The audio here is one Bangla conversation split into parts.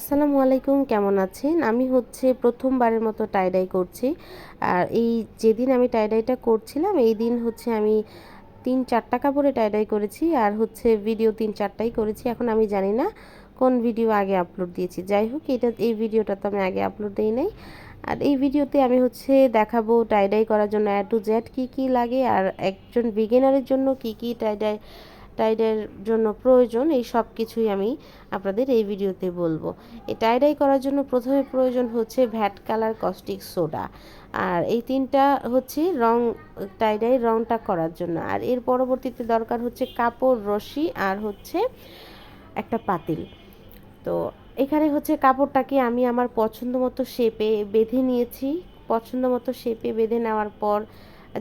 আসসালামু আলাইকুম, কেমন আছেন? আমি প্রথমবারের মতো টাই-ডাই করছি। আর এই যেদিন আমি টাই-ডাইটা করছিলাম এই দিন আমি ৩-৪টা কাপড়ে টাই-ডাই করেছি আর ভিডিও ৩-৪টাই করেছি। এখন আমি জানি না কোন ভিডিও আগে আপলোড দিয়েছি। যাই হোক, এই ভিডিওটা তো আমি আগে আপলোড দেই নাই। আর এই ভিডিওতে আমি দেখাবো টাই-ডাই করার জন্য A to Z কি লাগে আর একজন বিগিনারের জন্য কি টাই-ডাইয়ের জন্য প্রয়োজন, এই সব কিছুই আমি আপনাদের এই ভিডিওতে বলবো। এই টাই-ডাই করার জন্য প্রথমে প্রয়োজন ভ্যাট কালার, কস্টিক সোডা, আর এই তিনটা রং, টাই-ডাই রংটা করার জন্য। আর এর পরবর্তীতে দরকার কাপড়, রশি আর একটা পাতিল। তো এখানে কাপড়টাকে আমি আমার পছন্দ মতো শেপে বেঁধে নিয়েছি। পছন্দ মতো শেপে বেঁধে নেওয়ার পর,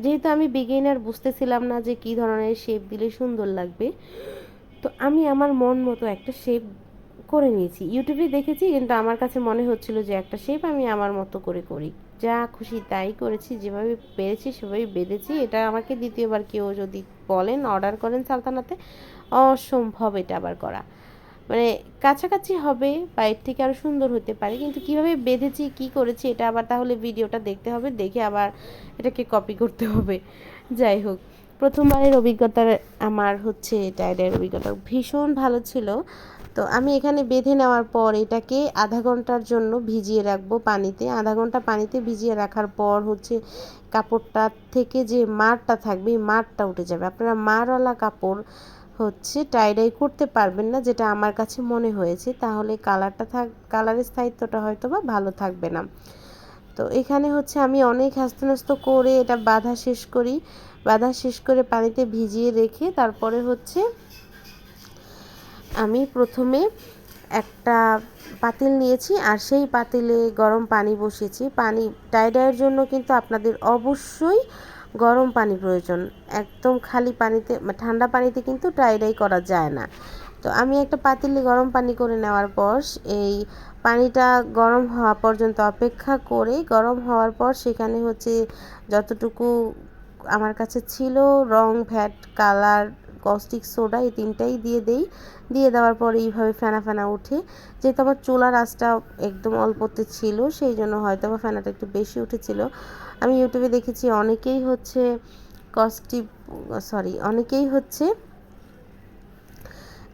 যেহেতু আমি বিগিনার, বুঝতেছিলাম না যে কী ধরনের শেপ দিলে সুন্দর লাগবে, তো আমি আমার মন মতো একটা শেপ করে নিয়েছি। ইউটিউবে দেখেছি, কিন্তু আমার কাছে মনে হচ্ছিল যে একটা শেপ আমি আমার মতো করে করি। যা খুশি তাই করেছি, যেভাবে পেরেছি সেভাবেই বেঁধেছি। এটা আমাকে দ্বিতীয়বার কেউ যদি বলেন, অর্ডার করেন সালতানাতে, অসম্ভব এটা আবার করা। মানে কাছাকাছি হবে বা এর থেকে আরও সুন্দর হতে পারে, কিন্তু কিভাবে বেঁধেছি, কি করেছি, এটা আবার তাহলে ভিডিওটা দেখতে হবে, দেখে আবার এটাকে কপি করতে হবে। যাই হোক, প্রথমবারের অভিজ্ঞতা আমার টাই-ডাইয়ের অভিজ্ঞতা ভীষণ ভালো ছিল। তো আমি এখানে বেঁধে নেওয়ার পর এটাকে আধা ঘন্টার জন্য ভিজিয়ে রাখবো পানিতে। আধা ঘন্টা পানিতে ভিজিয়ে রাখার পর কাপড়টা থেকে যে মারটা থাকবে, মারটা উঠে যাবে। আপনারা মারওয়ালা কাপড় টাই-ডাই করতে পারবেন না, যেটা আমার কাছে মনে হয়েছে। তাহলে কালারের স্থায়িত্বটা হয়তো বা ভালো থাকবে না। তো এখানে আমি অনেক হাস্ত করে এটা বাঁধা শেষ করে পানিতে ভিজিয়ে রেখে তারপরে আমি প্রথমে একটা পাতিল নিয়েছি আর সেই পাতিলে গরম পানি বসিয়েছি। টাই-ডাইয়ের জন্য কিন্তু আপনাদের অবশ্যই গরম পানি প্রয়োজন। একদম খালি পানিতে, ঠান্ডা পানিতে কিন্তু টাই-ডাই করা যায় না। তো আমি একটা পাতিলে গরম পানি করে নেওয়ার পর এই পানিটা গরম হওয়া পর্যন্ত অপেক্ষা করে, গরম হওয়ার পর সেখানে যতটুকু আমার কাছে ছিল রং, ভ্যাট কালার, কস্টিক সোডা, এই তিনটাই দিয়ে দেওয়ার পরে এইভাবে ফেনা ফেনা উঠে। যেহেতু আমার চুলার আঁচটা একদম অল্পতে ছিল, সেই জন্য হয়তো বা ফেনাটা একটু বেশি উঠেছিল। আমি ইউটিউবে দেখেছি অনেকেই অনেকেই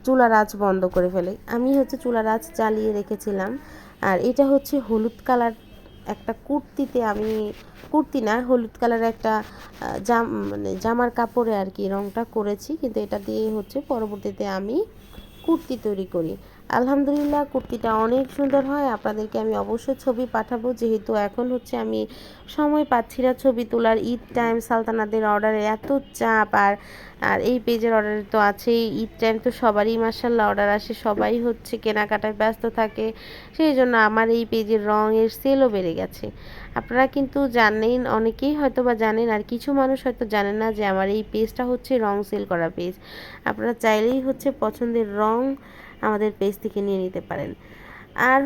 চুলার আঁচ বন্ধ করে ফেলে। আমি চুলার আঁচ জ্বালিয়ে রেখেছিলাম। আর এটা হলুদ কালার একটা কুর্তিতে, আমি কুর্তি না, হলুদ কালার একটা জামার কাপড়ে আর কি রংটা করেছি, কিন্তু এটা দিয়ে পরবর্তীতে আমি কুর্তি তৈরি করি। আলহামদুলিল্লাহ, কুর্তিটা অনেক সুন্দর হয়। আপনাদেরকে আমি অবশ্যই ছবি পাঠাবো, যেহেতু এখন আমি সময় পাচ্ছি না ছবি তোলার। ঈদ টাইম, সালতানাদের অর্ডারে এত চাপ, আর এই পেজের অর্ডারে তো আছেই। ঈদ টাইম তো সবারই মাশাআল্লাহ অর্ডার আসে, সবাই কেনাকাটায় ব্যস্ত থাকে। সেই জন্য আমার এই পেজের রঙের সেলও বেড়ে গেছে। আপনারা কিন্তু জানেন, অনেকেই হয়তো বা জানেন, আর কিছু মানুষ হয়তো জানেন না যে আমার এই পেজটা রং সেল করা পেজ। আপনারা চাইলেই পছন্দের রং আমাদের পেজ থেকে নিয়ে নিতে পারেন। আর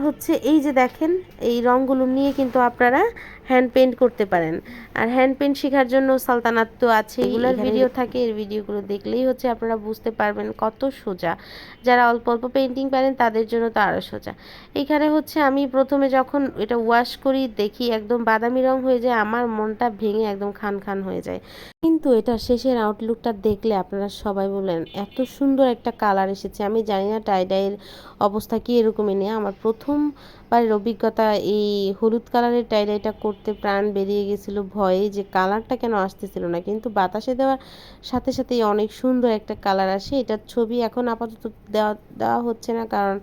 এই যে দেখেন, এই রঙগুলো নিয়ে কিন্তু আপনারা হ্যান্ড পেইন্ট করতে পারেন। আর হ্যান্ড পেইন্ট শেখার জন্য সালতানাত তো আছে, এগুলোর ভিডিও থাকে। এর ভিডিওগুলো দেখলেই আপনারা বুঝতে পারবেন কত সোজা। যারা অল্প অল্প পেইন্টিং পারেন তাদের জন্য তো আরও সোজা। এখানে আমি প্রথমে যখন এটা ওয়াশ করি, দেখি একদম বাদামি রং হয়ে যায়, আমার মনটা ভেঙে একদম খান খান হয়ে যায়। কিন্তু এটা শেষের আউটলুকটা দেখলে আপনারা সবাই বলেন এত সুন্দর একটা কালার এসেছে। আমি জানি না টাই-ডাইয়ের অবস্থা কি এরকমই নেই। আমার প্রথমবারের অভিজ্ঞতা, এই হলুদ কালারের টাই-ডাইটা করতে প্রাণ বেরিয়ে গেছিলো ভয়ে যে কালারটা কেন আসতেছিল না, কিন্তু বাতাসে দেওয়ার সাথে সাথেই অনেক সুন্দর একটা কালার আসে। এটার ছবি এখন আপাতত দেওয়া হচ্ছে না, কারণ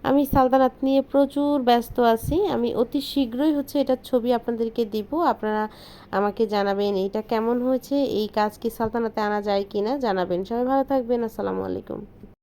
আমি সালতানাত নিয়ে প্রচুর ব্যস্ত আছি। আমি অতি শীঘ্রই এটার ছবি আপনাদেরকে দিব। আপনারা আমাকে জানাবেন এটা কেমন হয়েছে, এই কাজ কি সালতানাতে আনা যায় কিনা জানাবেন। সবাই ভালো থাকবেন। আসসালামু আলাইকুম।